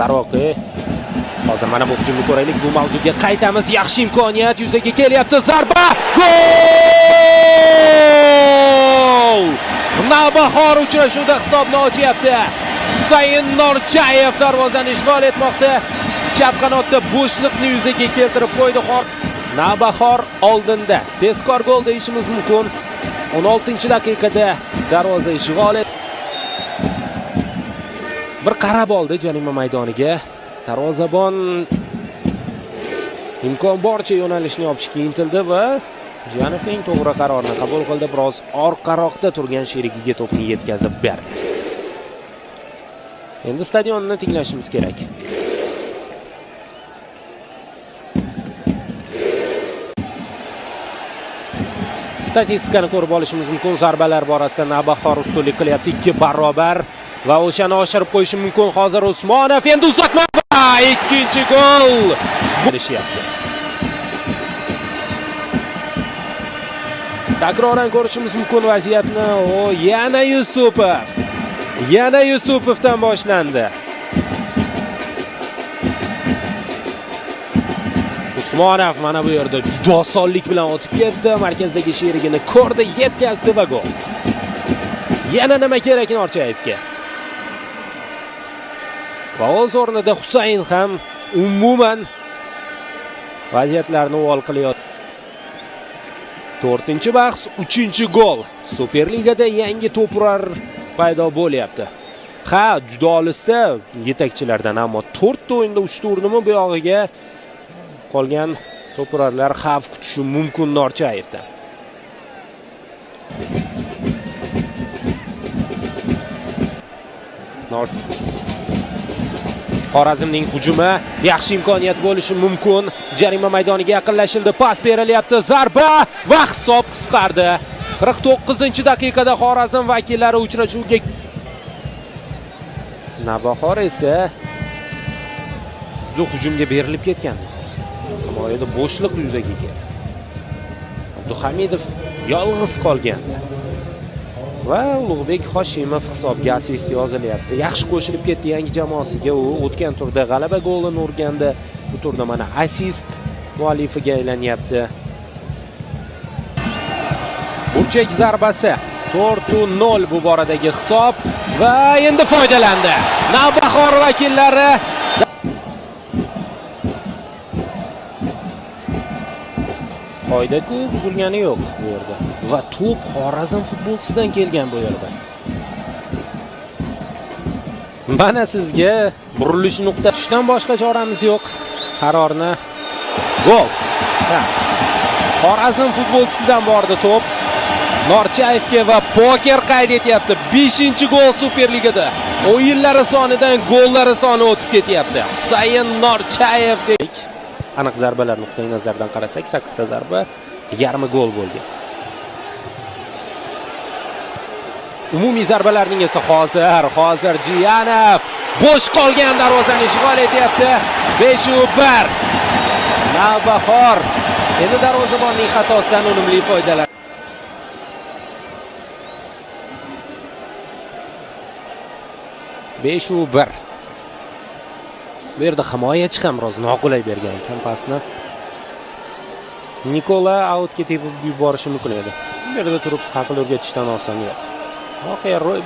Darvoqe. Hozir mana bu hujumni ko'raylik. Bu mavzuga qaytamiz. Yaxshi imkoniyat yuzaga kelyapti. Zarba! Gol! Navbahor uchrashuvda hisobni ochyapti. Husayn Norchayev darvozani ishg'ol etmoqda. Chap qanotda bo'shliqni yuzaga keltirib qo'ydi. Navbahor oldinda. Tezkor gol deyishimiz mumkin. 16-daqiqada darvoza ishg'ol etdi. Bir qarab oldi jarima maydoniga. Darvozabon imkon boricha yo'nalishni yopishga intildi va Janov eng to'g'ri qarorni qabul qildi. Biroz orqaroqda turgan sherigiga to'pni yetkazib berdi. Endi stadionni tinglashimiz kerak. Statistikani ko'rib olishimiz mumkin. Zarbalar borasida Navbahor ustunlik qilyapti 2 barobar va o'shani oshirib qo'yishi mumkin. Hozir Usmonov endi uzatma va ikkinchi gol bo'lishyapti. Takroran ko'rishimiz mumkin vaziyatni. Yana Yusupov. Yana Yusupovdan boshlandi. Usmonov mana bu yerda juda osonlik bilan o'tib ketdi. Markazdagi sherigini ko'rdi, yetkazdi va gol. Yana nima kerak Norchayevga? Va o'z o'rnida Husayn ham umuman vaziyatlarni uvol qilyapti. 4-bahs, 3-gol. Superligada yangi to'plar paydo bo'lyapti. Ha, juda olisda yetakchilardan, ammo 4 o'yinda 3 ta o'rnimi bu yog'iga qolgan to'plarlar xavf kutishi mumkin Norchayevdan. Xorazmning hujumi yaxshi imkoniyat bo'lishi mumkin. Jarima maydoniga yaqinlashildi, pas berilyapti, zarba va hisob qisqardi. 49-daqiqada Xorazm vakillari uchrashuvga Navbahor esa juda hujumga berilib ketgandi. Himoyada bo'shliq yuzaga keldi. Abduhamidov yolg'iz qolgandi. Va Ulug'bek Hoshimov hisobga assist yozilyapti. Yaxshi qo'shilib ketdi yangi jamoasiga. U o'tgan turda g'alaba golini urgandi. Bu turda mana assist muallifiga aylanyapti. Burchak zarbasi 4-0 bu boradagi hisob va endi foydalandi. Navbahor vakillari qoida-ku buzilgani yo'q bu yerda. Va to'p Xorazm futbolchisidan kelgan bu yerda. Mana sizga burilish nuqtasidan boshqa choramiz yo'q. Qarorni gol. Xorazm futbolchisidan bordi to'p. Norchayevga va poker qayd etyapti. 5-gol Superligada. O'yinlari sonidan gollari soni o'tib ketyapti. Husayn Norchayevdek aniq zarbalar nuqtai nazaridan qarasak 8 ta zarba, yarmi gol bo'lgan. Umumiy zarbalarning esa hozir Jiyanov bo'sh qolgan darvozani ishg'ol etyapti. 5-1. Navbahor endi darvozabonning xatosidan unumli foydalanadi. Bu yerda himoyachi ham biroz noqulay bergan ekan pasni. Nikola outga tepib yuborishi mumkin edi. Bu yerda turib haqli o'rgatishdan oson yo'q. Voqea ro'y